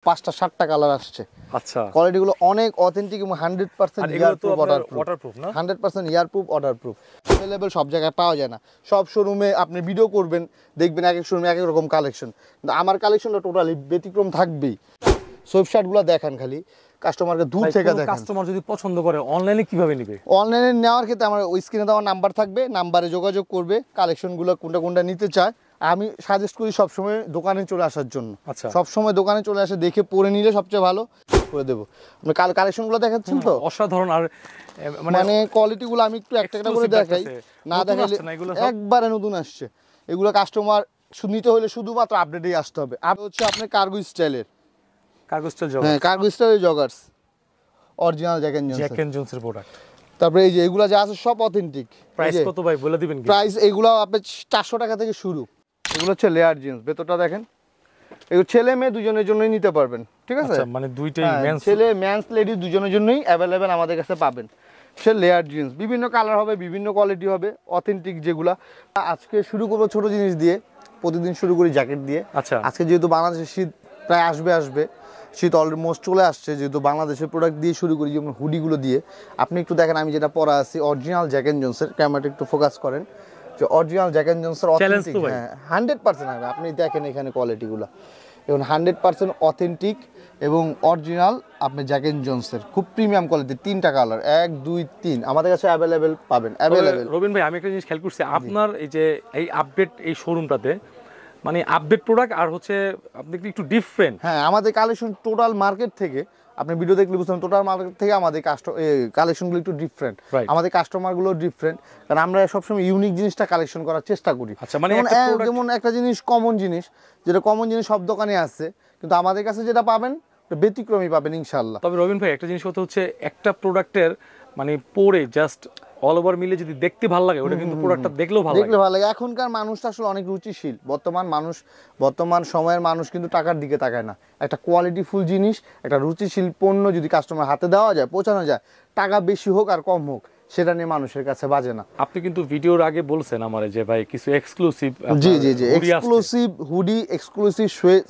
5টা 7টা কালার আসছে। আচ্ছা, কোয়ালিটিগুলো অনেক অথেন্টিক এবং 100% ইয়ারপ্রুফ, ওয়াটারপ্রুফ না? 100% ইয়ারপ্রুফ, ওয়াটারপ্রুফ। अवेलेबल সব জায়গায় পাওয়া যায় না। সব শোরুমে আপনি ভিডিও করবেন, দেখবেন এক এক শোরুমে এক এক রকম কালেকশন, কিন্তু আমার কালেকশনটা টোটালি ব্যতিক্রম থাকবেই। সোয়েব শার্টগুলো দেখান খালি, কাস্টমারকে দূর থেকে দেখেন। কাস্টমার যদি পছন্দ করে অনলাইনে কিভাবে নেবে? অনলাইনে নেওয়ার ক্ষেত্রে আমার ওই স্ক্রিনে দেওয়া নাম্বার থাকবে, নাম্বারে যোগাযোগ করবে, কালেকশনগুলো কোনটা কোনটা নিতে চায়। আমি সাজেস্ট করি সবসময় দোকানে চলে আসার জন্য। আচ্ছা, সবসময় দোকানে চলে আসে দেখে পরে নিলে সবচেয়ে ভালো করে দেবো। আপনি কালেকশনগুলো দেখাচ্ছেন তো অসাধারণ। আর মানে কোয়ালিটিগুলো আমি একটু একটা একটা করে দেখাই, না দেখাইলে একবারে নতুন আসছে এগুলো। কাস্টমার নিতে হলে শুধুমাত্র আপডেটেই আসতে হবে। আর হচ্ছে আপনার কার্গো স্টাইলের, হ্যাঁ কার্গো স্টাইলের জগার্স, অরিজিনাল জ্যাক এন্ড জোনসের প্রোডাক্ট। তারপরে এই যে এগুলো যা আছে সব অথেন্টিক। প্রাইস কত ভাই বলে দিবেন? প্রাইস এগুলো আপনার 400 টাকা থেকে শুরু। এগুলো হচ্ছে লেয়ার জিন্স, ভেতরটা দেখেন। এগুলো ছেলে মেয়ে দুজনের জন্যই নিতে পারবেন, ঠিক আছে? আচ্ছা, মানে দুইটাই ছেলে মেন্স লেডিস দুজনের জন্যই অ্যাভেলেবেল আমাদের কাছে পাবেন। সে লেয়ার জিন্স বিভিন্ন কালার হবে, বিভিন্ন কোয়ালিটি হবে, অথেন্টিক যেগুলা। আজকে শুরু করবো ছোট জিনিস দিয়ে, প্রতিদিন শুরু করি জ্যাকেট দিয়ে। আচ্ছা, আজকে যেহেতু বাংলাদেশের শীত প্রায় আসবে, শীত অলমোস্ট চলে আসছে, যেহেতু বাংলাদেশের প্রোডাক্ট দিয়ে শুরু করি, যেমন হুডিগুলো দিয়ে। আপনি একটু দেখেন আমি যেটা পরা আছি অরিজিনাল জ্যাক এন্ড জোনসের, ক্যামেরাটা একটু ফোকাস করেন, যে অরিজিনাল জ্যাক এন্ড জোনসের অথেন্টিক। হ্যাঁ 100% হবে। আপনি দেখেন এখানে কোয়ালিটিগুলো এবং 100% অথেন্টিক এবং অরিজিনাল। আপনি জ্যাক এন্ড জোনসের খুব প্রিমিয়াম কোয়ালিটি, 3টা কালার 1 2 3 আমাদের কাছে অ্যাভেলেবেল পাবেন। রবিন ভাই, আমি একটা জিনিস খেয়াল করছি, আপনার এই যে এই আপডেট এই শোরুমটাতে মানে আপডেট প্রোডাক্ট আর হচ্ছে আপনি একটু ডিফারেন্ট। হ্যাঁ, আমাদের কালেকশন টোটাল মার্কেট থেকে, আপনি ভিডিও দেখলে বুঝতে পারবেন, টোটাল মার্কেট থেকে আমাদের কালেকশনগুলো একটু ডিফারেন্ট, আমাদের কাস্টমারগুলো ডিফারেন্ট, কারণ আমরা সবসময় ইউনিক জিনিসটা কালেকশন করার চেষ্টা করি। আচ্ছা, মানে যেমন একটা জিনিস কমন জিনিস, যেটা কমন জিনিস সব দোকানে আছে, কিন্তু আমাদের কাছে যেটা পাবেন ব্যতিক্রমী পাবেন ইনশাআল্লাহ। তবে রবিন ভাই, একটা জিনিস হচ্ছে একটা প্রোডাক্টের মানে পরে জাস্ট অল ওভার মিলে যদি দেখতে ভালো লাগে, ওটা কিন্তু প্রোডাক্টটা দেখলেও ভালো লাগে। এখনকার মানুষটা আসলে অনেক রুচিশীল। বর্তমান সময়ের মানুষ কিন্তু টাকার দিকে তাকায় না। একটা কোয়ালিটিফুল জিনিস, একটা রুচিশীল পণ্য যদি কাস্টমার হাতে দেওয়া যায়, পৌঁছানো যায়, টাকা বেশি হোক আর কম হোক, সেটা নিয়ে মানুষের কাছে বাজে না। আপনি কিন্তু ভিডিওর আগে বলছেন আমারে যে ভাই কিছু এক্সক্লুসিভ, জি exclusive hoodie, exclusive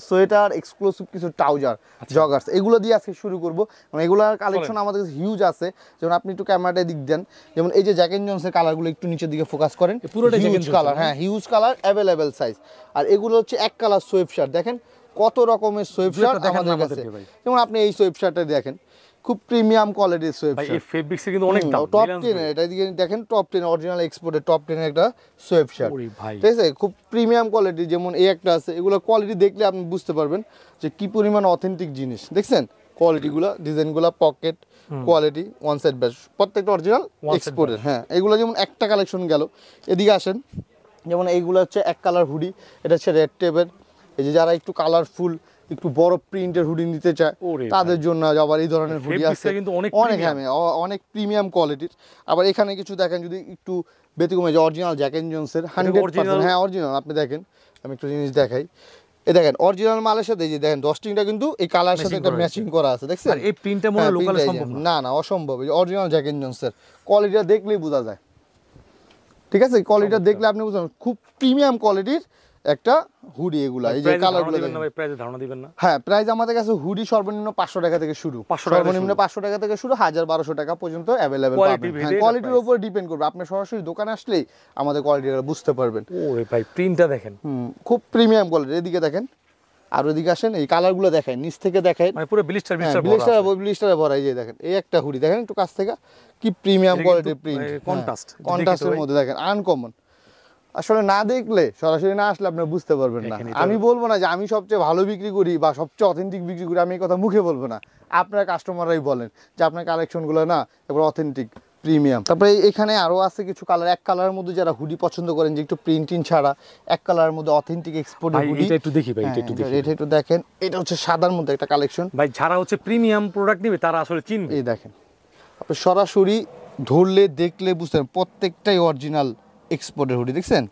sweater, exclusive কিছু ট্রাউজার, জগার্স, এগুলো দিয়ে আজকে শুরু করবো। মানে এগুলোর কালেকশন আমাদের কাছে হিউজ আছে। যেমন আপনি একটু ক্যামেরাটা দিক দেন, যেমন এই যে জ্যাক এন্ড জোনসের কালারগুলো একটু নিচের দিকে ফোকাস করেন, হিউজ কালার, হ্যাঁ হিউজ কালার, অ্যাভেলেবেল সাইজ। আর এগুলো হচ্ছে এক কালার সোয়েব শার্ট, দেখেন কত রকমের সোয়েব শার্ট আমাদের কাছে। যেমন আপনি এই সোয়েব শার্টটা দেখেন, খুব প্রিমিয়াম কোয়ালিটির সোয়েব শার্ট, এই ফেব্রিক্স কিন্তু অনেক দাম, টপ 10 এর। এটা দিকে দেখেন, টপ 10 অরিজিনাল এক্সপোর্টের টপ 10 এর একটা সোয়েব শার্ট, ঠিক আছে? খুব প্রিমিয়াম কোয়ালিটি। যেমন এই একটা আছে, এগুলো কোয়ালিটি দেখলে আপনি বুঝতে পারবেন যে কি পরিমাণ অথেন্টিক জিনিস। দেখছেন কোয়ালিটিগুলো, ডিজাইনগুলো, পকেট কোয়ালিটি, ওয়ান সাইড ব্যাশ, প্রত্যেকটা অরিজিনাল এক্সপোর্টের। হ্যাঁ, এগুলো যেমন একটা কালেকশন গেল। এদিকে আসেন, যেমন এইগুলো হচ্ছে এক কালার হুডি, এটা হচ্ছে রেড টেপের। এই যে যারা একটু কালারফুল, একটু বড় প্রিন্টের হুডি নিতে চায়, তাদের জন্য আবার এই ধরনের হুডি আছে, অনেক প্রিমিয়াম কোয়ালিটির। আবার এখানে কিছু দেখেন যদি একটু ব্যতিক্রম, যে অরিজিনাল জ্যাক এন্ড জোনসের 100%, হ্যাঁ অরিজিনাল। আপনি দেখেন, আমি একটু জিনিস দেখাই, এই দেখেন অরিজিনাল মালের সাথে এই যে দেখেন ডস্টিংটা কিন্তু এই কালারের সাথে একটা ম্যাচিং করা আছে, দেখছেন? এই প্রিন্টটা মনে হয় লোকালে সম্ভব না, না অসম্ভব। এই অরিজিনাল জ্যাক এন্ড জোনসের কোয়ালিটিটা দেখলেই বোঝা যায়, ঠিক আছে? কোয়ালিটিটা দেখলে আপনি বুঝবেন খুব প্রিমিয়াম কোয়ালিটির একটা হুডি। এগুলা এই যে কালারগুলো দেখেন। প্রাইস ধারণা দিবেন না? হ্যাঁ, প্রাইস আমাদের কাছে হুডি সর্বনিম্ন 500 টাকা থেকে শুরু, সর্বনিম্ন 500 টাকা থেকে শুরু, 1000-1200 টাকা পর্যন্ত অ্যাভেলেবেল পাবেন। হ্যাঁ, কোয়ালিটির উপর ডিপেন্ড করবে। আপনি সরাসরি দোকানে আসলেই আমাদের কোয়ালিটিটা বুঝতে পারবেন। ওরে ভাই, প্রিন্টটা দেখেন, খুব প্রিমিয়াম কোয়ালিটি। এদিকে দেখেন, আর ওইদিকে আসেন, এই কালারগুলো দেখায়, নিচ থেকে দেখায়, মানে পুরো ব্লিস্টারে ভরা। এই যে দেখেন, এই একটা হুডি দেখেন একটু কাছ থেকে, কি প্রিমিয়াম কোয়ালিটির প্রিন্ট, কন্ট্রাস্টের মধ্যে দেখেন, আনকমন। আসলে না দেখলে, সরাসরি না আসলে আপনি বুঝতে পারবেন না। আমি বলবো না যে আমি সবচেয়ে ভালো বিক্রি করি বা সবচেয়ে অথেন্টিক বিক্রি করি, আমি এই কথা মুখে বলবো না। আপনার কাস্টমাররাই বলেন যে আপনার কালেকশনগুলো না এবার অথেন্টিক, প্রিমিয়াম। তারপরে এখানে আরো আছে কিছু কালার, এক কালারের মধ্যে যারা হুডি পছন্দ করেন, যে একটু প্রিন্টিং ছাড়া, এক কালারের মধ্যে অথেন্টিক এক্সপোর্টের হুডি। এটা একটু দেখি ভাই, এটা একটু দেখেন। এটা হচ্ছে সাদার মধ্যে একটা কালেকশন ভাই, যারা হচ্ছে প্রিমিয়াম প্রোডাক্ট নেবে তারা আসলে চিনবে। এই দেখেন, আপনি সরাসরি ধরলে দেখলে বুঝতেন প্রত্যেকটাই অরিজিনাল এক্সপোর্টের হুডি, দেখছেন?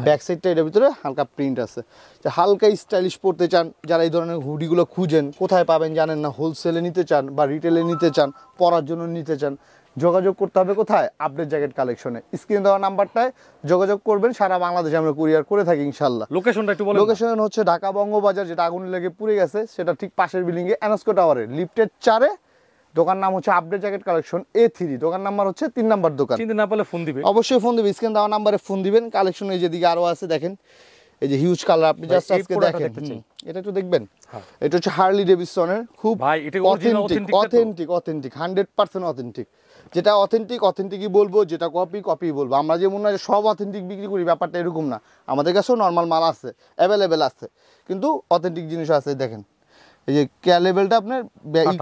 ব্যাক সাইডটা এটার ভিতরে হালকা প্রিন্ট আছে। যে হালকা স্টাইলিশ পড়তে চান, যারা এই ধরনের হুডিগুলো খুঁজেন, কোথায় পাবেন জানেন না, হোলসেলে নিতে চান বা রিটেলে নিতে চান, পরার জন্য নিতে চান, যোগাযোগ করতে হবে কোথায়? আপডেট জ্যাকেট কালেকশনে। স্ক্রিনে দেওয়া নাম্বারটায় যোগাযোগ করবেন, সারা বাংলাদেশে আমরা কুরিয়ার করে থাকি ইনশাল্লাহ। লোকেশনটা একটু বলেন। লোকেশন হচ্ছে ঢাকা বঙ্গবাজার, যেটা আগুন লেগে পুড়ে গেছে সেটা ঠিক পাশের বিল্ডিং এ এনস্কো টাওয়ারে লিফটের 4-এ। দোকান নাম হচ্ছে আপডেট জ্যাকেট কালেকশন A3, দোকান নাম্বার হচ্ছে 3 নাম্বার দোকান। চিনতে না পারলে ফোন দিবে, অবশ্যই ফোন দিবে, স্ক্রিন দেওয়া নাম্বারে ফোন দিবেন। কালেকশন এই যেদিকে আরো আছে দেখেন, এই যে হিউজ কালার, আপনি জাস্ট আজকে দেখেন, এটা একটু দেখবেন। এটা হচ্ছে হার্লি ডেভিডসনের, খুব ভাই এটা অথেন্টিক 100% অথেন্টিক। যেটা অথেন্টিকই বলবো, যেটা কপি বলবো। আমরা যেমন না সব অথেন্টিক বিক্রি করি, ব্যাপারটা এরকম না। আমাদের কাছেও নর্মাল মাল আছে, অ্যাভেলেবেল আছে, কিন্তু অথেন্টিক জিনিস আছে। দেখেন এই যে লেভেলটা আপনার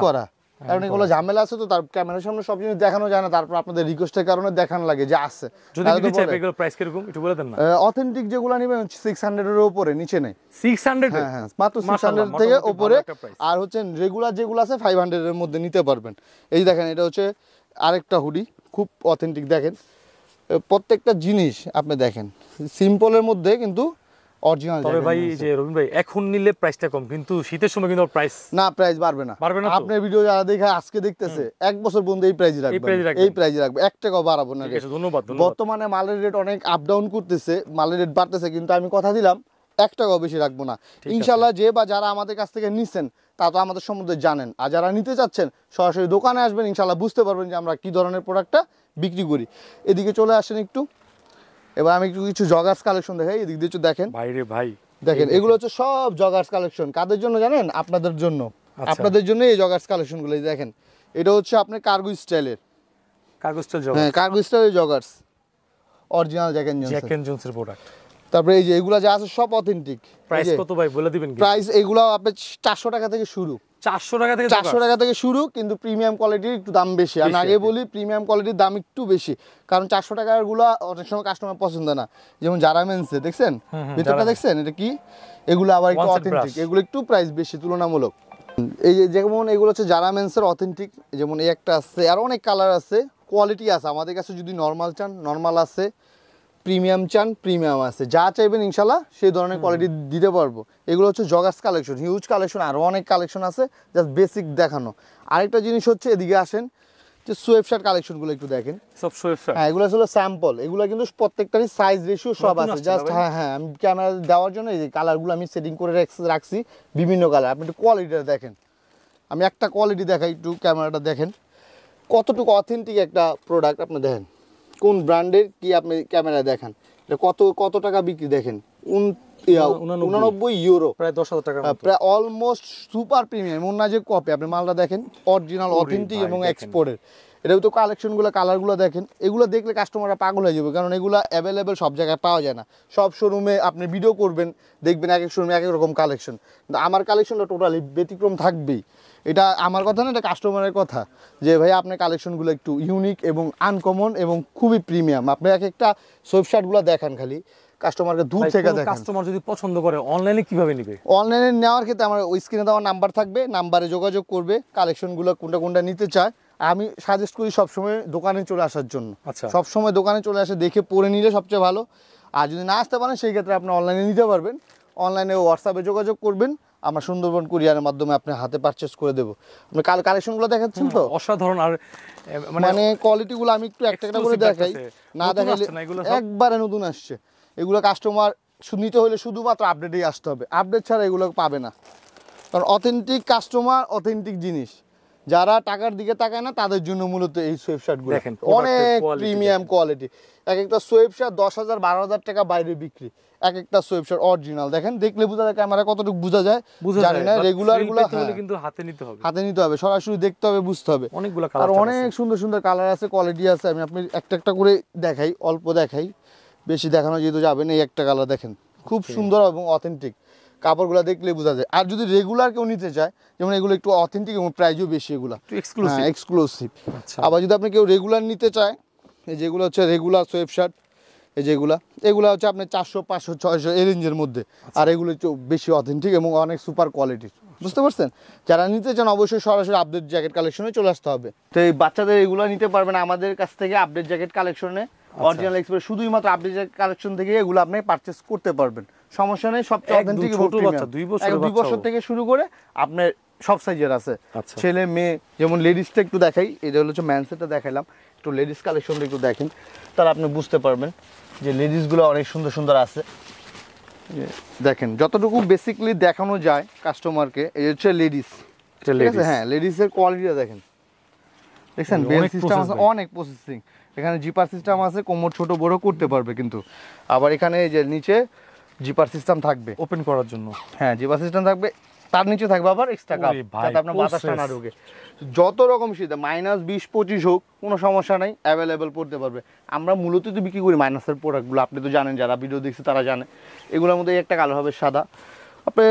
করা, কারণ এগুলো ঝামেলা আছে, তো তার ক্যামেরার সামনে সব জিনিস দেখানো যায় না, তারপর আপনাদের রিকোয়েস্টের কারণে দেখানো লাগে যে আছে। যদি নিতে চাই এগুলো প্রাইস কিরকম একটু বলে দেন না। অথেন্টিক যেগুলো নেবেন 600 এর উপরে, নিচে নেই। 600? হ্যাঁ, মাত্র 600 থেকে উপরে। আর হচ্ছে রেগুলার যেগুলো আছে 500 এর মধ্যে নিতে পারবেন। এই দেখেন, এটা হচ্ছে আরেকটা হুডি, খুব অথেন্টিক। দেখেন প্রত্যেকটা জিনিস আপনি দেখেন, সিম্পলের মধ্যে কিন্তু অরিজিনাল। তবে ভাই যে রবিন ভাই, এখন নিলে প্রাইসটা কম, কিন্তু শীতের সময় কিন্তু প্রাইস বাড়বে না। আপনার ভিডিও যারা দেখে আজকে দেখতেছে, 1 বছর পর্যন্ত এই প্রাইস রাখবে, 1 টাকা বাড়াবো না। ধন্যবাদ। বর্তমানে মালের রেট অনেক আপ ডাউন করতেছে, মালের রেট বাড়তেছে, কিন্তু আমি কথা দিলাম 1 টাকাও বেশি রাখবো না ইনশাল্লাহ। যে বা যারা আমাদের কাছ থেকে নিচ্ছেন তা তো আমাদের সম্বন্ধে জানেন, আর যারা নিতে চাচ্ছেন সরাসরি দোকানে আসবেন, ইনশাল্লাহ বুঝতে পারবেন যে আমরা কি ধরনের প্রোডাক্টটা বিক্রি করি। এদিকে চলে আসেন একটু, এবার আমি কিছু জগার্স কালেকশন দেখাই। এদিক দিয়ে একটু দেখেন। ভাই দেখেন, এগুলো হচ্ছে সব জগার্স কালেকশন। কাদের জন্য জানেন? আপনাদের জন্য। আপনাদের জন্য এই জগার্স কালেকশনগুলো দেখেন। এটা হচ্ছে আপনার কার্গো স্টাইলের, হ্যাঁ কার্গো স্টাইলের জগার্স, অরিজিনাল জ্যাক এন্ড জোনসের প্রোডাক্ট। তারপরে এই যে এগুলা যা আছে সব অথেন্টিক। প্রাইস কত ভাই বলে দিবেন? প্রাইস এগুলো আপনার 400 টাকা থেকে শুরু। 400 টাকা থেকে শুরু, কিন্তু প্রিমিয়াম কোয়ালিটির একটু দাম বেশি। আমি আগে বলি, প্রিমিয়াম কোয়ালিটির দাম একটু বেশি, কারণ 400 টাকার গুলা অনেক সময় কাস্টমার পছন্দ না। যেমন যারা মেনসে দেখছেন, ভিতরটা দেখছেন, এটা কি? এগুলো আবার একটু অথেন্টিক, এগুলো একটু প্রাইস বেশি তুলনামূলক। এই যে যেমন এগুলো হচ্ছে যারা মেন্সের অথেন্টিক, যেমন এই একটা আছে, আর অনেক কালার আছে, কোয়ালিটি আছে আমাদের কাছে। যদি নর্মাল চান নর্মাল আছে, প্রিমিয়াম চান প্রিমিয়াম আছে, যা চাইবেন ইনশাল্লাহ সেই ধরনের কোয়ালিটি দিতে পারবো। এগুলো হচ্ছে জগার্স কালেকশন, হিউজ কালেকশন, আরও অনেক কালেকশন আছে, জাস্ট বেসিক দেখানো। আরেকটা জিনিস হচ্ছে, এদিকে আসেন, যে সোয়েবশার্ট কালেকশনগুলো একটু দেখেন। সব সোয়েবশার্ট, হ্যাঁ এগুলো হলো স্যাম্পল, এগুলো কিন্তু প্রত্যেকটারই সাইজ রেশিও সব আছে। জাস্ট হ্যাঁ আমি ক্যামেরা দেওয়ার জন্য এই যে কালারগুলো আমি সেটিং করে রাখছি, বিভিন্ন কালার। আপনি একটু কোয়ালিটিটা দেখেন, আমি একটা কোয়ালিটি দেখাই, একটু ক্যামেরাটা দেখেন কতটুকু অথেন্টিক একটা প্রোডাক্ট। আপনি দেখেন কোন ব্র্যান্ডের কি, আপনি ক্যামেরা দেখেন কত টাকা বিক্রি, দেখেন 89 ইউরো, প্রায় 10,000 টাকা, প্রায় অলমোস্ট সুপার প্রিমিয়াম। অন্য যে কপি, আপনি মালটা দেখেন অরিজিনাল অথেন্টিক এবং এক্সপোর্টের। এটাও তো কালেকশনগুলো, কালারগুলো দেখেন, এগুলো দেখলে কাস্টমাররা পাগল হয়ে যাবে, কারণ এগুলো অ্যাভেলেবেল সব জায়গায় পাওয়া যায় না। সব শোরুমে আপনি ভিডিও করবেন, দেখবেন এক এক শোরুমে এক এক রকম কালেকশন, কিন্তু আমার কালেকশনটা টোটালি ব্যতিক্রম থাকবেই। এটা আমার কথা না, এটা কাস্টমারের কথা, যে ভাই আপনার কালেকশনগুলো একটু ইউনিক এবং আনকমন এবং খুবই প্রিমিয়াম। আপনি এক একটা সোয়েবশার্টগুলো দেখান, খালি কাস্টমারকে দূর থেকে দেখেন। কাস্টমার যদি পছন্দ করে অনলাইনে কিভাবে নেবে? অনলাইনে নেওয়ার ক্ষেত্রে আমার ওই স্ক্রিনে দেওয়া নাম্বার থাকবে, নাম্বারে যোগাযোগ করবে, কালেকশনগুলো কোনটা নিতে চায়। আমি সাজেস্ট করি সবসময় দোকানে চলে আসার জন্য। সবসময় দোকানে চলে আসে দেখে পরে নিলে সবচেয়ে ভালো। আর যদি না আসতে পারেন সেই ক্ষেত্রে আপনি অনলাইনে নিতে পারবেন। অনলাইনে হোয়াটসঅ্যাপে যোগাযোগ করবেন, আমরা সুন্দরবন কুরিয়ারের মাধ্যমে আপনার হাতে পারচেজ করে দেবো। আপনি কালেকশনগুলো দেখাচ্ছেন তো অসাধারণ, আর মানে কোয়ালিটিগুলো আমি একটু একটা করে দেখাই, না দেখাইলে একবারে নতুন আসছে। এগুলো কাস্টমার নিতে হলে শুধুমাত্র আপডেটেই আসতে হবে, আপডেট ছাড়া এগুলো পাবে না। কারণ অথেন্টিক কাস্টমার, অথেন্টিক জিনিস, যারা টাকার দিকে তাকায় না তাদের জন্য মূলত এই সোয়েবশার্টগুলো। অনেক প্রিমিয়াম কোয়ালিটি, এক একটা সোয়েবশার্ট 10,000 12,000 টাকা বাইরে বিক্রি। এক একটা সোয়েবশার্ট অরিজিনাল দেখেন, দেখলে বোঝা যায়, ক্যামেরা কতটুকু বোঝা যায় জানি না। রেগুলারগুলো কিন্তু হাতে নিতে হবে, সরাসরি দেখতে হবে, বুঝতে হবে। অনেকগুলো কালার, আর অনেক সুন্দর সুন্দর কালার আছে, কোয়ালিটি আছে। আমি আপনি একটা করে দেখাই, অল্প দেখাই, বেশি দেখানো যেহেতু যাবেন। এই একটা কালার দেখেন, খুব সুন্দর এবং অথেন্টিক, কাপড়গুলো দেখলে বোঝা যায়। আর যদি রেগুলার কেউ নিতে চায়, যেমন এগুলো একটু অথেন্টিক এবং প্রাইসও বেশি, এগুলো এক্সক্লুসিভ। আবার যদি আপনি কেউ রেগুলার নিতে চায়, এই যেগুলো হচ্ছে রেগুলার সোয়েবশার্ট, এই এগুলো হচ্ছে আপনার 400 500 600 এই রেঞ্জের মধ্যে। আর এগুলো একটু বেশি অথেন্টিক এবং অনেক সুপার কোয়ালিটির, বুঝতে পারছেন? যারা নিতে চান অবশ্যই সরাসরি আপডেট জ্যাকেট কালেকশনে চলে আসতে হবে। তো এই বাচ্চাদের এগুলো নিতে পারবেন আমাদের কাছ থেকে, আপডেট জ্যাকেট কালেকশনে, অরিজিনাল এক্সপ্রেস, শুধুমাত্র আপডেট জ্যাকেট কালেকশন থেকে এগুলো আপনি পারচেজ করতে পারবেন, সমস্যা নেই। সবচেয়ে অথেন্টিক এবং 2 বছর থেকে শুরু করে আপনার সব সাইজের আছে, আচ্ছা। ছেলে মেয়ে। যেমন লেডিসটা একটু দেখাই, এটা হচ্ছে ম্যানসেটটা দেখাইলাম, একটু লেডিস কালেকশনটা একটু দেখেন, তাহলে আপনি বুঝতে পারবেন যে লেডিসগুলো অনেক সুন্দর সুন্দর আছে। দেখেন যতটুকু বেসিকলি দেখানো যায় কাস্টমারকে, এই হচ্ছে লেডিস, ঠিক আছে? হ্যাঁ, লেডিসের কোয়ালিটিটা দেখেন, দেখছেন বেল সিস্টেম আছে, অনেক প্রসেসিং। এখানে জিপার সিস্টেম আছে, কোমর ছোট বড় করতে পারবে কিন্তু। আবার এখানে এই যে নিচে জিপার সিস্টেম থাকবে ওপেন করার জন্য, হ্যাঁ জিপার সিস্টেম থাকবে, তার নিচে থাকবে আবার এক্সট্রা কাপ, যাতে আপনার বাতাসটা না ঢোকে। যত রকম শীতে -20-25 হোক কোনো সমস্যা নাই, অ্যাভেলেবেল পড়তে পারবে। আমরা মূলত তো বিক্রি করি মাইনাসের প্রোডাক্টগুলো, আপনি তো জানেন, যারা ভিডিও দেখছে তারা জানে। এগুলোর মধ্যে একটা কালার হবে সাদা। আপনি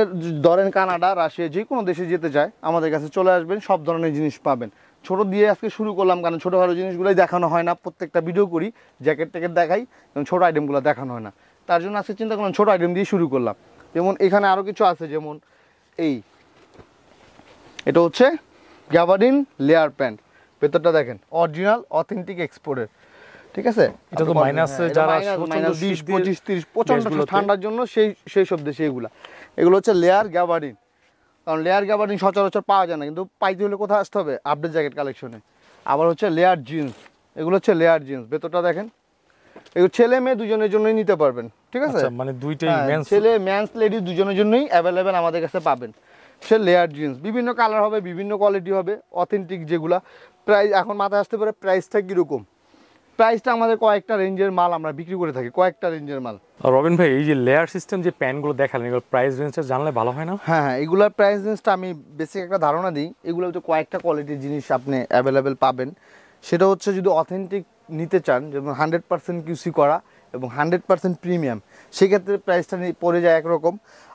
ধরেন কানাডা, রাশিয়া, যে কোনো দেশে যেতে চায় আমাদের কাছে চলে আসবেন, সব ধরনের জিনিস পাবেন। ছোট দিয়ে আজকে শুরু করলাম, কারণ ছোটোখাটো জিনিসগুলোই দেখানো হয় না, প্রত্যেকটা ভিডিও করি জ্যাকেট ট্যাকেট দেখাই, এবং ছোটো আইটেমগুলো দেখানো হয় না। তার জন্য আজকে চিন্তা করলাম ছোটো আইটেম দিয়ে শুরু করলাম। যেমন এখানে আরও কিছু আছে, যেমন এটা হচ্ছে গ্যাবার্ডিন লেয়ার প্যান্ট, ভেতরটা দেখেন অরিজিনাল অথেন্টিক এক্সপোর্টের, ঠিক আছে? এটা তো মাইনাসে যারা -20-25-30 প্রচন্ড ঠান্ডার জন্য সেই সব দেশে এগুলো হচ্ছে লেয়ার গ্যাবার্ডিন। কারণ লেয়ার গ্যাবার্ডিন সচরাচর পাওয়া যায় না, কিন্তু পাইতে হলে কোথায় আসতে হবে? আপডেট জ্যাকেট কালেকশনে। আবার হচ্ছে লেয়ার জিন্স, এগুলো হচ্ছে লেয়ার জিন্স, ভেতরটা দেখেন। এগুলো ছেলে মেয়ে দুজনের জন্যই নিতে পারবেন, ঠিক আছে? মানে দুইটাই ছেলে মেন্স লেডিস দুজনের জন্যই অ্যাভেলেবেল আমাদের কাছে পাবেন। সে লেয়ার জিন্স বিভিন্ন কালার হবে, বিভিন্ন কোয়ালিটি হবে, অথেন্টিক যেগুলা। প্রাইস এখন মাথায় আসতে পারে প্রাইসটা কীরকম। প্রাইসটা আমাদের কয়েকটা রেঞ্জের মাল আমরা বিক্রি করে থাকি, কয়েকটা রেঞ্জের মাল। রবিন ভাই, এই যে লেয়ার সিস্টেম যে প্যান্টগুলো দেখালেন, এগুলো প্রাইস রেঞ্জটা জানলে ভালো হয় না? হ্যাঁ, এগুলোর প্রাইস রেঞ্জটা আমি বেসিক একটা ধারণা দিই। এগুলো হচ্ছে কয়েকটা কোয়ালিটির জিনিস আপনি অ্যাভেলেবেল পাবেন। সেটা হচ্ছে যদি অথেন্টিক নিতে চান, যেমন 100% কিউসি করা এবং 100% প্রিমিয়াম, সেক্ষেত্রে প্রাইসটা পড়ে যায় একরকম।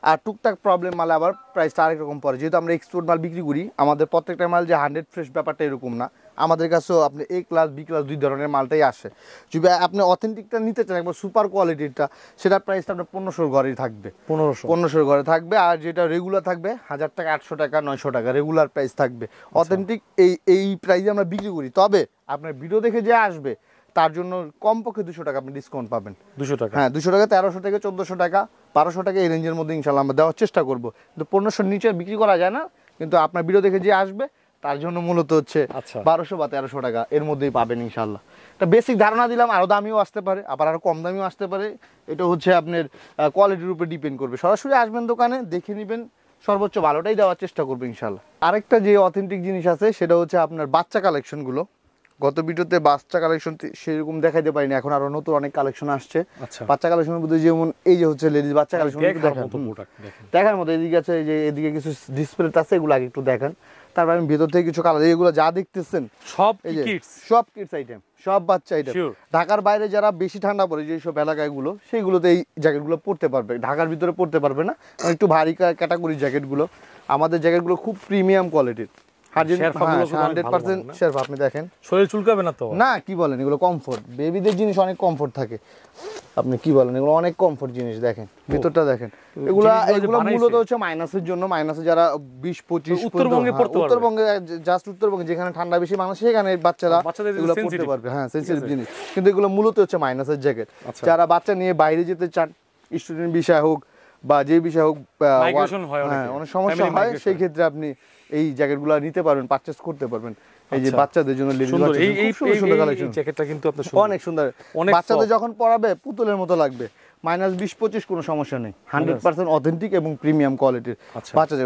আর টুকটাক প্রবলেম মালে আবার প্রাইসটা আরেক রকম পড়ে। যেহেতু আমরা এক্সপোর্ট মাল বিক্রি করি, আমাদের প্রত্যেকটা মাল যে 100 ফ্রেশ ব্যাপারটা এরকম না। আমাদের কাছেও আপনি A ক্লাস B ক্লাস দুই ধরনের মালটাই আসে। যদি আপনি অথেন্টিকটা নিতে চান, একবার সুপার কোয়ালিটিরটা, সেটার প্রাইসটা আপনার 1500 ঘরেই থাকবে, 1500 ঘরে থাকবে। আর যেটা রেগুলার থাকবে 1000 টাকা, 800 টাকা, 900 টাকা রেগুলার প্রাইস থাকবে। অথেন্টিক এই প্রাইসে আমরা বিক্রি করি। তবে আপনার ভিডিও দেখে যে আসবে তার জন্য কমপক্ষে 200 টাকা আপনি ডিসকাউন্ট পাবেন। 200 টাকা? হ্যাঁ, 200 টাকা, 1300 থেকে 1400 টাকা, 1200 টাকা, এই রেঞ্জের মধ্যে ইনশাল্লাহ আমরা দেওয়ার চেষ্টা করবো। কিন্তু 1500 নিচে বিক্রি করা যায় না, কিন্তু আপনার ভিডিও দেখে যে আসবে তার জন্য মূলত হচ্ছে 1200 বা 1300 টাকা এর মধ্যেই পাবেন ইনশাল্লাহ। একটা বেসিক ধারণা দিলাম, আরও দামিও আসতে পারে, আবার আরও কম দামিও আসতে পারে। এটা হচ্ছে আপনার কোয়ালিটির উপরে ডিপেন্ড করবে। সরাসরি আসবেন দোকানে, দেখে নেবেন, সর্বোচ্চ ভালোটাই দেওয়ার চেষ্টা করবো ইনশাল্লাহ। আরেকটা যে অথেন্টিক জিনিস আছে সেটা হচ্ছে আপনার বাচ্চা কালেকশনগুলো। গত ভিডিওতে বাচ্চা কালেকশন সেরকম দেখাইতে পারিনি, এখন আরো নতুন অনেক কালেকশন আসছে বাচ্চা কালেকশনের মধ্যে। যেমন এই যে হচ্ছে লেডিস বাচ্চা কালেকশন দেখার মতো, এদিকে আছে যে এদিকে কিছু ডিসপ্লে আছে, এগুলো আগে একটু দেখেন। তারপর আমি ভেতর থেকে কিছু কালার, এগুলো যা দেখতেছেন সব কিডস আইটেম, সব বাচ্চা আইটেম। ঢাকার বাইরে যারা বেশি ঠান্ডা পড়ে যেসব এলাকাগুলো, সেইগুলোতে এই জ্যাকেটগুলো পরতে পারবে, ঢাকার ভিতরে পরতে পারবে না, একটু ভারী ক্যাটাগরি জ্যাকেটগুলো। আমাদের জ্যাকেটগুলো খুব প্রিমিয়াম কোয়ালিটির, 100% শেরপা। আপনি দেখেন শরীর চুলকাবে না তো? না, কি বলেন, এগুলো কমফোর্ট, বেবিদের জিনিস অনেক কমফোর্ট থাকে। আপনি কি বলেন, এগুলো অনেক কমফোর্ট জিনিস। দেখেন ভিতরটা দেখেন, এগুলো মূলত হচ্ছে মাইনাসের জন্য। মাইনাসে যারা 20-25 উত্তরবঙ্গে, জাস্ট উত্তরবঙ্গে যেখানে ঠান্ডা বেশি মানুষ, সেখানে বাচ্চারা এগুলো পড়তে পারবে। হ্যাঁ, সেনসিটিভ জিনিস, কিন্তু এগুলো মূলত হচ্ছে মাইনাসের জ্যাকেট। যারা বাচ্চা নিয়ে বাইরে যেতে চান, স্টুডেন্ট বিষয় হোক বা যে বিষয় হোক, অনেক সমস্যা হয়, সেই ক্ষেত্রে আপনি এই জ্যাকেটগুলো নিতে পারবেন, পারচেজ করতে পারবেন। এই যে বাচ্চাদের জন্য জ্যাকেটটা কিন্তু অনেক সুন্দর, বাচ্চাদের যখন পরাবে পুতুলের মতো লাগবে। -20-25 কোনো সমস্যা নেই, 100% অথেন্টিক এবং প্রিমিয়াম কোয়ালিটির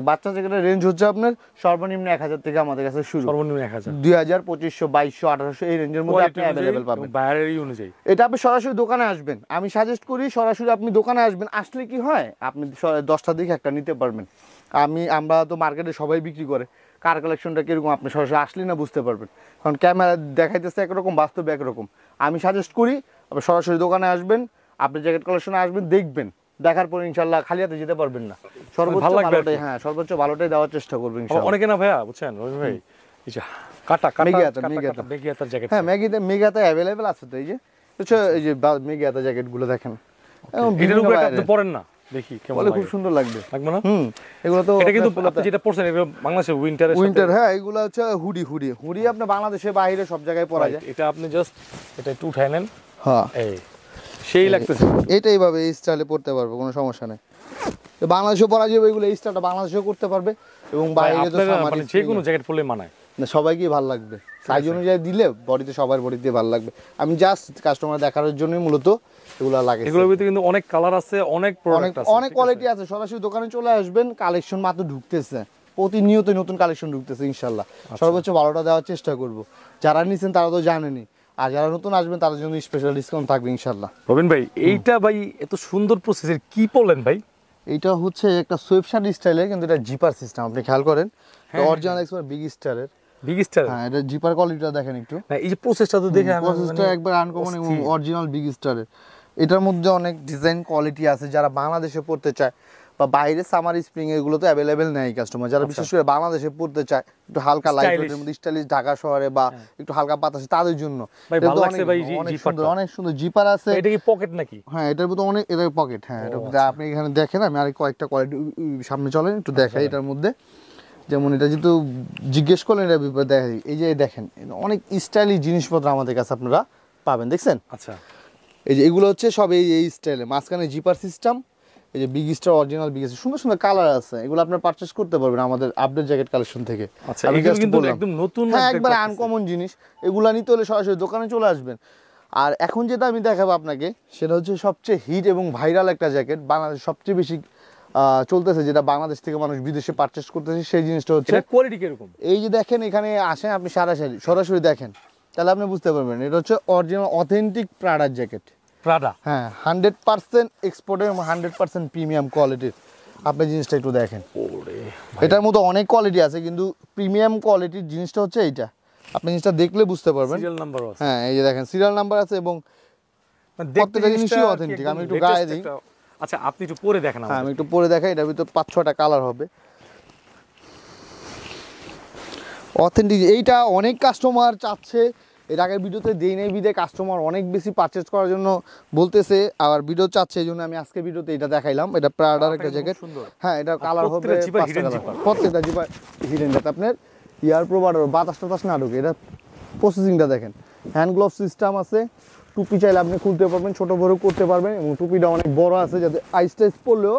বাচ্চা জ্যাকেটের রেঞ্জ হচ্ছে আপনার সর্বনিম্ন 1000 থেকে আমাদের কাছে শুরু। সর্বনিম্ন 1000, 2000, 2500, 2200, 1800 এই রেঞ্জের মধ্যে আপনি अवेलेबल পাবেন বাইরের অনুযায়ী। এটা আপনি সরাসরি দোকানে আসবেন, আমি সাজেস্ট করি সরাসরি আপনি দোকানে আসবেন। আসলে কি হয়, আপনি 10টা দিকে একটা নিতে পারবেন। আমরা তো মার্কেটে সবাই বিক্রি করে, কার কালেকশনটা কিরকম আপনি সরাসরি আসলে না বুঝতে পারবেন, কারণ ক্যামেরা দেখাইতেছে একরকম, বাস্তবে একরকম। আমি সাজেস্ট করি আপনি সরাসরি দোকানে আসবেন, আপনি জ্যাকেট কালেকশনে আসবেন, দেখবেন, দেখার পর ইনশাআল্লাহ খালি হাতে যেতে পারবেন না। সর্বোচ্চ ভালোটাই, হ্যাঁ সর্বোচ্চ ভালোটাই দেওয়ার চেষ্টা করবেন ইনশাআল্লাহ। অনেকে না ভাইয়া বুঝছেন রবি ভাই, এই যে মেগাতা জ্যাকেট, হ্যাঁ মেগাতা अवेलेबल আছে। তো এই যে মেগাতা জ্যাকেটগুলো দেখেন, এটার উপরে আপনি পরেন না, দেখি কেমন লাগে, খুব সুন্দর লাগবে, লাগবে না? এগুলো তো এটা কিন্তু আপনি যেটা পরছেন এগুলো বাংলাদেশে উইন্টার, হ্যাঁ এগুলো হচ্ছে হুডি আপনি বাংলাদেশে বাইরে সব জায়গায় পরা যায়। এটা আপনি জাস্ট এটা একটু উঠায় নেন, হ্যাঁ এই সেই লাগতেছে, এইটাই ভাবে এই স্টাইলে পরতে পারবো, কোনো সমস্যা নেই। বাংলাদেশেও পরা যাবে এগুলো, এই স্টাইলটা বাংলাদেশেও করতে পারবে এবং বাইরে তো মানে যে কোনো জ্যাকেট পরলে মানায় না, সবাইকেই ভালো লাগবে। সাইজ অনুযায়ী দিলে বডিতে সবার বডিতে ভালো লাগবে। আমি জাস্ট কাস্টমার দেখার জন্যই মূলত এগুলো লাগে। এগুলোর ভিতরে কিন্তু অনেক কালার আছে, অনেক প্রোডাক্ট আছে, অনেক কোয়ালিটি আছে। সরাসরি দোকানে চলে আসবেন, কালেকশন মাত্র ঢুকতেছে, প্রতিনিয়ত নতুন কালেকশন ঢুকতেছে ইনশাল্লাহ। সর্বোচ্চ ভালোটা দেওয়ার চেষ্টা করব। যারা নিছেন তারা তো জানেনই, আর যারা নতুন আসবেন তাদের জন্য স্পেশাল ডিসকাউন্ট থাকবে ইনশাল্লাহ। রবিন ভাই এইটা ভাই এত সুন্দর প্রসেসের কি বললেন ভাই? এইটা হচ্ছে একটা সোয়েবশার্ট স্টাইলের, কিন্তু এটা জিপার সিস্টেম, আপনি খেয়াল করেন অরিজিনাল এক্সপার্ট বিগ স্টারের। বিগ স্টার, হ্যাঁ এটা জিপার কোয়ালিটিটা দেখেন একটু, না এই যে প্রসেসটা তো দেখে প্রসেসটা একবার আনকমন এবং অরিজিনাল বিগ স্টারের। এটার মধ্যে অনেক ডিজাইন কোয়ালিটি আছে, যারা বাংলাদেশে পড়তে চায় বা বাইরে সামার স্প্রিং এগুলো তো অ্যাভেলেবেল নেই কাস্টমার, যারা বিশেষ করে বাংলাদেশে পড়তে চায় একটু হালকা লাইট ওয়েটের মধ্যে স্টাইলিশ ঢাকা শহরে বা একটু হালকা বাতাসে, তাদের জন্য ভাই ভালো লাগছে ভাই। অনেক সুন্দর জিপার আছে। এটা কি পকেট নাকি? হ্যাঁ এটার মধ্যে অনেক, এটার পকেট। হ্যাঁ এটা আপনি এখানে দেখেন, আমি আর কয়েকটা কোয়ালিটি সামনে চলেন একটু দেখাই এটার মধ্যে। যেমন এটা যেহেতু জিজ্ঞেস করলেন এটা ব্যাপারে দেখাই, এই যে দেখেন অনেক স্টাইলিশ জিনিসপত্র আমাদের কাছে আপনারা পাবেন, দেখছেন? আচ্ছা, এই যে এগুলো হচ্ছে সব এই স্টাইলে, মাঝখানে জিপার সিস্টেম, এই যে big star original big star, সুন্দর সুন্দর কালার আছে, এগুলো আপনারা পারচেজ করতে পারবেন আমাদের আপডেট জ্যাকেট কালেকশন থেকে। আচ্ছা এগুলো কিন্তু একদম নতুন, হ্যাঁ একবার আনকমন জিনিস। এগুলা নিতে হলে সরাসরি দোকানে চলে আসবেন। আর এখন যেটা আমি দেখাবো আপনাকে সেটা হচ্ছে সবচেয়ে হিট এবং ভাইরাল একটা জ্যাকেট, বাংলাদেশ সবচেয়ে বেশি চলতেছে, যেটা বাংলাদেশ থেকে মানুষ বিদেশে পারচেজ করতেছে, সেই জিনিসটা হচ্ছে কোয়ালিটি কিরকম। এই যে দেখেন এখানে আসেন আপনি সরাসরি দেখেন, তাহলে আপনি বুঝতে পারবেন এটা হচ্ছে অরিজিনাল অথেন্টিক প্রাডার জ্যাকেট। প্রাডা, হ্যাঁ 100% এক্সপোর্টের 100% প্রিমিয়াম কোয়ালিটির। আপনি জিনিসটা একটু দেখেন, এটার মধ্যে অনেক কোয়ালিটি আছে, কিন্তু প্রিমিয়াম কোয়ালিটির জিনিসটা হচ্ছে এইটা। আপনি জিনিসটা দেখলে বুঝতে পারবেন। সিরিয়াল নাম্বার আছে, হ্যাঁ এই যে দেখেন সিরিয়াল নাম্বার আছে এবং প্রত্যেকটা জিনিসই অথেন্টিক। আমি একটু গায়ে দিই। আচ্ছা আপনি একটু পরে দেখেন। হ্যাঁ আমি একটু পরে দেখাই, এটার ভিতর 5-6টা কালার হবে অথেন্টিক। এইটা অনেক কাস্টমার চাচ্ছে, এর আগের ভিডিওতে দেই নাই বিদে কাস্টমার অনেক বেশি পারচেজ করার জন্য বলতেছে, আর ভিডিও চাচ্ছে, এই জন্য আমি আজকে ভিডিওতে এটা দেখাইলাম। এটা প্রাডার একটা জ্যাকেট। হ্যাঁ এটা কালার হবে প্রত্যেকটা জিপার হিডেন, যাতে আপনার ইয়ার প্রোভাইডার বাতাস টাতাস না ঢুকে। এটা প্রসেসিংটা দেখেন, হ্যান্ড গ্লোভ সিস্টেম আছে, টুপি চাইলে আপনি খুলতে পারবেন, ছোট বড় করতে পারবেন, এবং টুপিটা অনেক বড় আছে যাতে আইস টাইস পড়লেও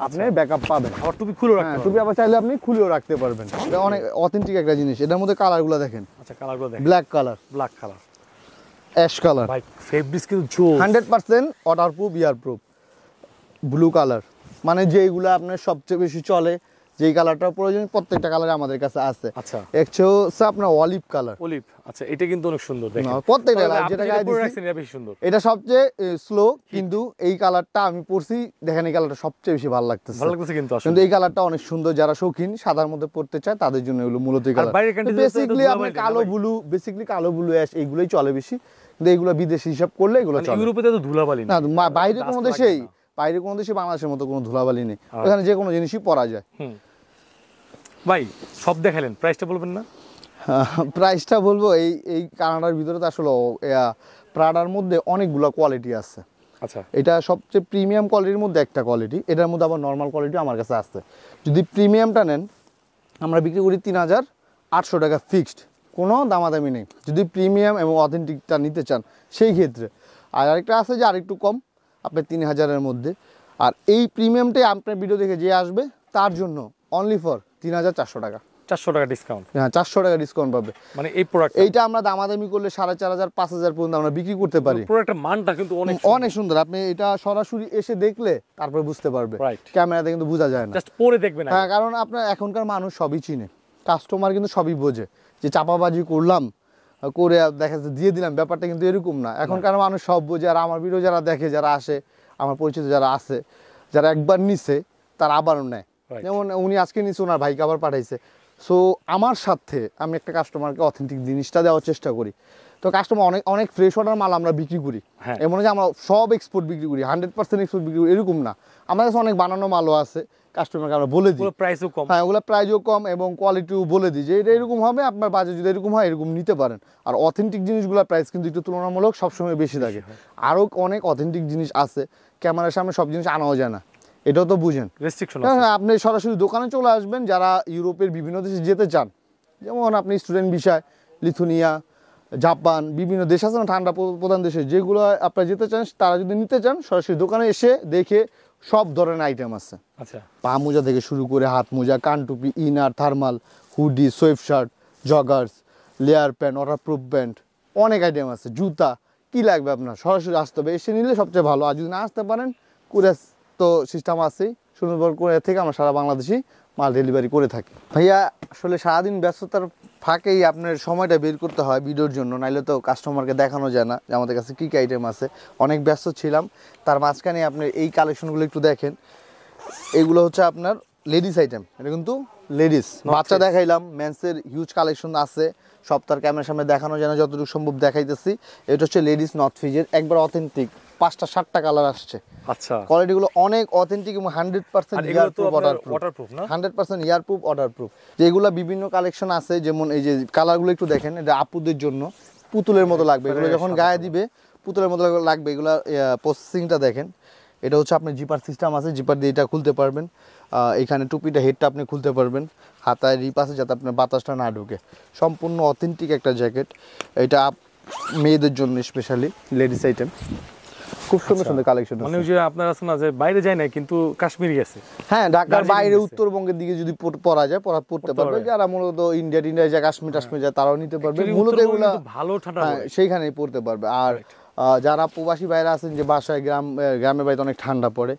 আপনি ব্যাকআপ পাবেন। আবার টুপি খুলেও রাখতে পারবেন, টুপি আবার চাইলে আপনি খুলেও রাখতে পারবেন। এটা অনেক অথেন্টিক একটা জিনিস। এটার মধ্যে কালারগুলো দেখেন। আচ্ছা কালারগুলো দেখেন, ব্ল্যাক কালার, অ্যাশ কালার, ভাই ফেব্রিক্স কিন্তু জোস, 100% ওয়াটার প্রুফ, ইয়ার প্রুফ, ব্লু কালার, মানে যেইগুলো আপনার সবচেয়ে বেশি চলে, যেই কালারটা প্রয়োজন প্রত্যেকটা কালার আমাদের কাছে আছে। আচ্ছা হচ্ছে আপনার অলিভ কালার। অলিভ, আচ্ছা এটা কিন্তু অনেক সুন্দর দেখেন, প্রত্যেকটা যেটা গায়ে দিচ্ছি এটা বেশি সুন্দর। এটা সবচেয়ে স্লো, কিন্তু এই কালারটা আমি পরছি, দেখেন এই কালারটা সবচেয়ে বেশি ভালো লাগতেছে। কিন্তু কিন্তু এই কালারটা অনেক সুন্দর, যারা শৌখিন সাদার মধ্যে পড়তে চায় তাদের জন্য এগুলো মূলত এই কালার। বেসিক্যালি আপনার কালো ব্লু অ্যাশ এইগুলোই চলে বেশি, কিন্তু এইগুলো বিদেশি হিসাব করলে এগুলো চলে। ইউরোপে তো ধুলাবালি না, বাইরে কোনো দেশে বাংলাদেশের মতো কোনো ধুলাবালি নেই, এখানে যে কোনো জিনিসই পরা যায়। ভাই সব দেখালেন, প্রাইসটা বলবেন না? প্রাইসটা বলবো, এই কানাডার ভিতরে তো আসলে প্রাডার মধ্যে অনেকগুলো কোয়ালিটি আছে। আচ্ছা এটা সবচেয়ে প্রিমিয়াম কোয়ালিটির মধ্যে একটা কোয়ালিটি, এটার মধ্যে আবার নর্মাল কোয়ালিটি আমার কাছে আছে। যদি প্রিমিয়ামটা নেন আমরা বিক্রি করি 3800 টাকা ফিক্সড, কোনো দামাদামি নেই যদি প্রিমিয়াম এবং অথেন্টিকটা নিতে চান সেই ক্ষেত্রে। আর আরেকটা আছে যে আরেকটু কম, আপনার 3000-এর মধ্যে। আর এই প্রিমিয়ামটাই আপনার ভিডিও দেখে যে আসবে তার জন্য অনলি ফর 3400 টাকা, 400 টাকা ডিসকাউন্ট। হ্যাঁ 400 টাকা ডিসকাউন্ট পাবে। মানে এই প্রোডাক্ট, এইটা আমরা দামাদামি করলে 4500 5000 পর্যন্ত আমরা বিক্রি করতে পারি। প্রোডাক্টের মানটা কিন্তু অনেক সুন্দর। আপনি এটা সরাসরি এসে দেখলে তারপরে বুঝতে পারবে, রাইট? ক্যামেরাতে কিন্তু বোঝা যায় না, জাস্ট পরে দেখবেন। হ্যাঁ কারণ আপনার এখনকার মানুষ সবই চিনে, কাস্টমার কিন্তু সবই বোঝে, যে চাপাবাজি করলাম করে দেখা যাচ্ছে দিয়ে দিলাম, ব্যাপারটা কিন্তু এরকম না। এখনকার মানুষ সব বোঝে। আর আমার ভিডিও যারা দেখে, যারা আসে, আমার পরিচিত যারা আছে, যারা একবার নিছে তারা আবারও নেয়। যেমন উনি আজকে নিচ্ছে, ওনার ভাইকে আবার পাঠাইছে। সো আমার সাথে আমি একটা কাস্টমারকে অথেন্টিক জিনিসটা দেওয়ার চেষ্টা করি। তো কাস্টমার অনেক ফ্রেশ অর্ডার মাল আমরা বিক্রি করি, এমন যে আমরা সব এক্সপোর্ট বিক্রি করি, 100% এক্সপোর্ট বিক্রি করি এরকম না। আমার কাছে অনেক বানানো মালও আছে, কাস্টমারকে আমরা বলে দিই প্রাইসও কম। হ্যাঁ ওগুলো প্রাইসও কম এবং কোয়ালিটিও বলে দিই যে এটা এরকম হবে, আপনার বাজেট যদি এরকম হয় এরকম নিতে পারেন। আর অথেন্টিক জিনিসগুলোর প্রাইস কিন্তু একটু তুলনামূলক সবসময় বেশি থাকে। আরও অনেক অথেন্টিক জিনিস আছে, ক্যামেরার সামনে সব জিনিস আনাও যায় না, এটাও তো বুঝেন। হ্যাঁ আপনি সরাসরি দোকানে চলে আসবেন, যারা ইউরোপের বিভিন্ন দেশে যেতে চান, যেমন আপনি স্টুডেন্ট ভিসায় লিথুনিয়া, জাপান, বিভিন্ন দেশ আছে না ঠান্ডা প্রধান দেশে, যেগুলো আপনারা যেতে চান, তারা যদি নিতে চান সরাসরি দোকানে এসে দেখে সব ধরনের আইটেম আছে। আচ্ছা, পা মোজা থেকে শুরু করে হাত মোজা, কান টুপি, inner, thermal, hoodie, sweat shirt, joggers, layer pant, waterproof pant, অনেক আইটেম আছে। জুতা, কি লাগবে আপনার সরাসরি আসতে হবে, এসে নিলে সবচেয়ে ভালো। আর যদি না আসতে পারেন, কুরিয়ার তো সিস্টেম আছেই, সুন্দরবন কুরিয়ার থেকে আমরা সারা বাংলাদেশে মাল ডেলিভারি করে থাকি। ভাইয়া আসলে সারাদিন ব্যস্ততার ফাঁকেই আপনার সময়টা বের করতে হয় ভিডিওর জন্য, নাইলে তো কাস্টমারকে দেখানো যায় না যে আমাদের কাছে কী কী আইটেম আছে। অনেক ব্যস্ত ছিলাম, তার মাঝখানে আপনি এই কালেকশনগুলো একটু দেখেন। এগুলো হচ্ছে আপনার লেডিস আইটেম, এটা কিন্তু লেডিস। বাচ্চা দেখাইলাম, মেন্সের হিউজ কালেকশন আছে, সপ্তাহের ক্যামেরার সামনে দেখানো যায় না, যতটুকু সম্ভব দেখাইতেছি। এটা হচ্ছে লেডিস নর্থ ফ্রিজের, একবার অথেন্টিক, 5টা 7টা কালার আসছে। আচ্ছা, কোয়ালিটিগুলো অনেক অথেন্টিক এবং 100% ইয়ারপ্রুফ, ওয়াটারপ্রুফ না, 100% ইয়ারপ্রুফ, ওয়াটারপ্রুফ। যেগুলো বিভিন্ন কালেকশন আছে, যেমন এই যে কালারগুলো একটু দেখেন, এটা আপুদের জন্য পুতুলের মতো লাগবে, এগুলো যখন গায়ে দিবে পুতুলের মতো লাগবে। এগুলো প্রসেসিংটা দেখেন, এটা হচ্ছে আপনার জিপার সিস্টেম আছে, জিপার দিয়ে এটা খুলতে পারবেন। এখানে টুপিটা হেডটা আপনি খুলতে পারবেন, হাতায় রিপ আছে যাতে আপনার বাতাসটা না ঢুকে। সম্পূর্ণ অথেন্টিক একটা জ্যাকেট, এটা মেয়েদের জন্য স্পেশালি লেডিস আইটেম। খুব সুন্দর সুন্দর কালেকশন মানে ওই যে আপনার আছে না যে বাইরে যায় না কিন্তু কাশ্মীরি আছে। হ্যাঁ, ঢাকার বাইরে উত্তরবঙ্গের দিকে যদি পরা যায় পড়তে পারবে। যারা মূলত ইন্ডিয়ায় যায়, কাশ্মীর যায়, তারাও নিতে পারবে। মূলত এগুলো ভালো ঠান্ডা, সেইখানেই পড়তে পারবে। আর যারা প্রবাসী বাইরে আছেন, যে বাসায় গ্রামের বাড়িতে অনেক ঠান্ডা পড়ে,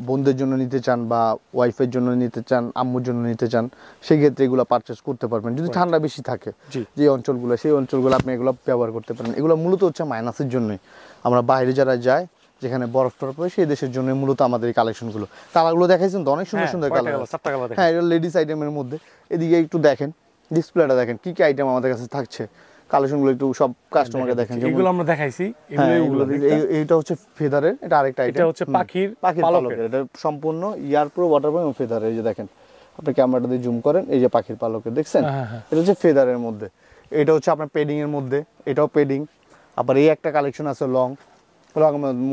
বোনদের জন্য নিতে চান বা ওয়াইফের জন্য নিতে চান, আম্মুর জন্য নিতে চান, সেই ক্ষেত্রে এগুলো পারচেস করতে পারবেন। যদি ঠান্ডা বেশি থাকে যে অঞ্চলগুলো, সেই অঞ্চলগুলো আপনি এগুলো ব্যবহার করতে পারেন। এগুলো মূলত হচ্ছে মাইনাসের জন্যই। আমরা বাইরে যারা যায়, যেখানে বরফ টরফ হয়, সেই দেশের জন্য মূলত আমাদের এই কালেকশনগুলো। কালারগুলো দেখাইছেন তো, অনেক সুন্দর সুন্দর কালার। হ্যাঁ, এটা লেডিস আইটেমের মধ্যে। এদিকে একটু দেখেন, ডিসপ্লেটা দেখেন কি কি আইটেম আমাদের কাছে থাকছে। কালেকশনগুলো একটু সব কাস্টমারকে দেখেন। এগুলো আমরা দেখাইছি, এইটা হচ্ছে ফেদারের, এটা আরেকটা আইটেম। এটা হচ্ছে পাখির পালকের, এটা সম্পূর্ণ ইয়ারপ্রুফ, ওয়াটারপ্রুফ এবং ফেদার। এই যে দেখেন, আপনি ক্যামেরাটা দিয়ে জুম করেন, এই যে পাখির পালকের দেখছেন, এটা হচ্ছে ফেদারের মধ্যে। এটা হচ্ছে আপনার পেডিং এর মধ্যে, এটাও পেডিং। আবার এই একটা কালেকশন আছে লং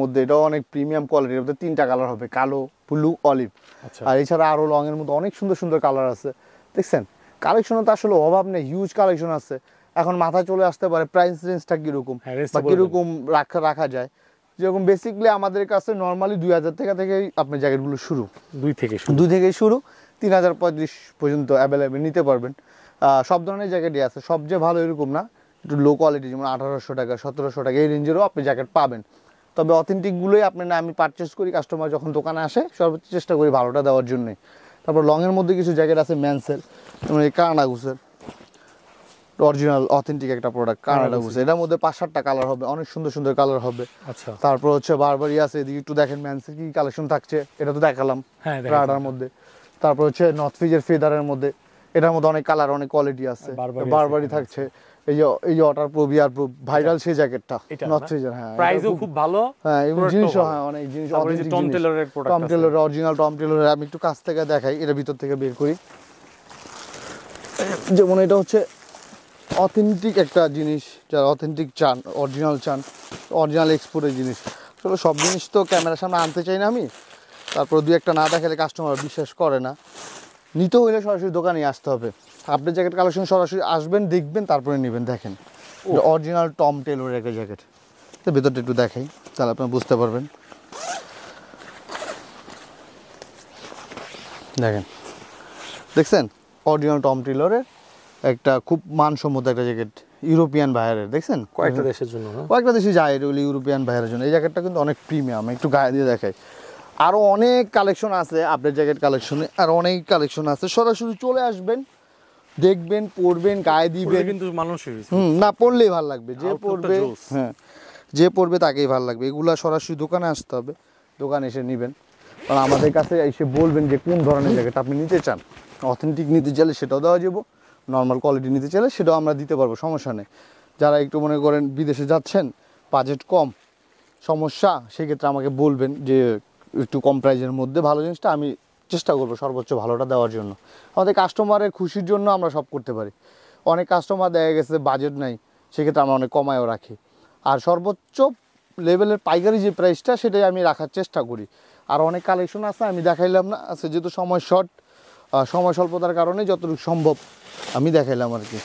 মধ্যে, এটাও অনেক প্রিমিয়াম কোয়ালিটির মধ্যে। 3টা কালার হবে, কালো, ব্লু, অলিভ। আর এছাড়া আরো লং এর মধ্যে অনেক সুন্দর সুন্দর কালার আছে। দেখছেন, কালেকশনে তো আসলে অভাব নেই, হিউজ কালেকশন আছে। এখন মাথায় চলে আসতে পারে প্রাইস রেঞ্জটা কিরকম বা কিরকম রাখা যায়। যেরকম বেসিকলি আমাদের কাছে নর্মালি 2000 থেকে আপনার জ্যাকেটগুলো শুরু, 2 থেকে শুরু 3035 পর্যন্ত অ্যাভেলেবেল নিতে পারবেন। সব ধরনের জ্যাকেটই আছে, সবচেয়ে ভালো এরকম না, একটু লো কোয়ালিটি, যেমন 1800 টাকা, 1700 টাকা এই রেঞ্জেরও আপনি জ্যাকেট পাবেন। তবে অথেন্টিকগুলোই আমি পারচেস করি, কাস্টমার যখন দোকানে আসে সর্বোচ্চ চেষ্টা করি ভালোটা দেওয়ার জন্যই। তারপর লংয়ের মধ্যে কিছু জ্যাকেট আছে ম্যান্সের, যেমন এই কানাডা গুসের অরিজিনাল অথেন্টিক একটা প্রোডাক্ট, কানাডা গুস। এটার মধ্যে 5-7টা কালার হবে, অনেক সুন্দর সুন্দর কালার হবে। আচ্ছা, তারপর হচ্ছে বারবারি আছে, এদিকে একটু দেখেন ম্যান্সের কি কালেকশন থাকছে, এটা তো দেখালাম প্রাডার মধ্যে। তারপর হচ্ছে নর্থ ফ্রিজের ফেদারের মধ্যে, এটার মধ্যে অনেক কালার, অনেক কোয়ালিটি আছে। বারবারি থাকছে, এই যে ওয়াটারপ্রুফ, ইয়ারপ্রুফ, ভাইরাল সেই জ্যাকেটটা নর্থ ফ্রিজের। হ্যাঁ, প্রাইসও খুব ভালো। হ্যাঁ, এবং জিনিসও অনেক জিনিস, টম টেলরের প্রোডাক্ট, টম টেলরের অরিজিনাল, টম টেলরের। আমি একটু কাছ থেকে দেখাই, এটা ভিতর থেকে বের করি। যেমন এটা হচ্ছে অথেন্টিক একটা জিনিস, যারা অথেন্টিক চান, অরিজিনাল চান, অরিজিনাল এক্সপোর্টের জিনিস। আসলে সব জিনিস তো ক্যামেরার সামনে আনতে চাই না আমি, তারপর 2-1টা না দেখালে কাস্টমার বিশ্বাস করে না। নিতে হইলে সরাসরি দোকানে আসতে হবে। আপনার জ্যাকেট কালেকশন সরাসরি আসবেন, দেখবেন, তারপরে নেবেন। দেখেন, অরিজিনাল টম টেলরের একটা জ্যাকেট। তো ভেতরটা একটু দেখাই, তাহলে আপনারা বুঝতে পারবেন। দেখেন, দেখছেন, অরিজিনাল টম টেলরের একটা খুব মানসম্মত একটা জ্যাকেট, ইউরোপিয়ান বাইরের। দেখছেন, কয়েকটা দেশের জন্য, কয়েকটা দেশে যায় এগুলো ইউরোপিয়ান বাইরের জন্য। এই জ্যাকেটটা কিন্তু অনেক প্রিমিয়াম, একটু গায়ে দিয়ে দেখাই। আরও অনেক কালেকশন আছে আপনার জ্যাকেট কালেকশনে, আর অনেক কালেকশন আছে। সরাসরি চলে আসবেন, দেখবেন, পরবেন, গায়ে দিবেন, কিন্তু মানুষই না পরলেই ভালো লাগবে। যে পরবে, হ্যাঁ, যে পরবে তাকেই ভালো লাগবে। এগুলা সরাসরি দোকানে আসতে হবে, দোকানে এসে নেবেন। কারণ আমাদের কাছে এসে বলবেন যে কোন ধরনের জ্যাকেট আপনি নিতে চান। অথেন্টিক নিতে চাইলে সেটাও দেওয়া যাবো, নর্মাল কোয়ালিটি নিতে চাইলে সেটাও আমরা দিতে পারবো, সমস্যা নেই। যারা একটু মনে করেন বিদেশে যাচ্ছেন, বাজেট কম, সমস্যা, সেক্ষেত্রে আমাকে বলবেন যে একটু কম প্রাইজের মধ্যে ভালো জিনিসটা, আমি চেষ্টা করবো সর্বোচ্চ ভালোটা দেওয়ার জন্য। আমাদের কাস্টমারের খুশির জন্য আমরা সব করতে পারি। অনেক কাস্টমার দেখা গেছে বাজেট নাই, সেক্ষেত্রে আমরা অনেক কমায়ও রাখি। আর সর্বোচ্চ লেভেলের পাইকারি যে প্রাইসটা, সেটাই আমি রাখার চেষ্টা করি। আর অনেক কালেকশন আছে, আমি দেখাইলাম না, আছে যেহেতু সময় শর্ট, সময় স্বল্পতার কারণে যতটুকু সম্ভব আমি দেখাইলাম আর কি।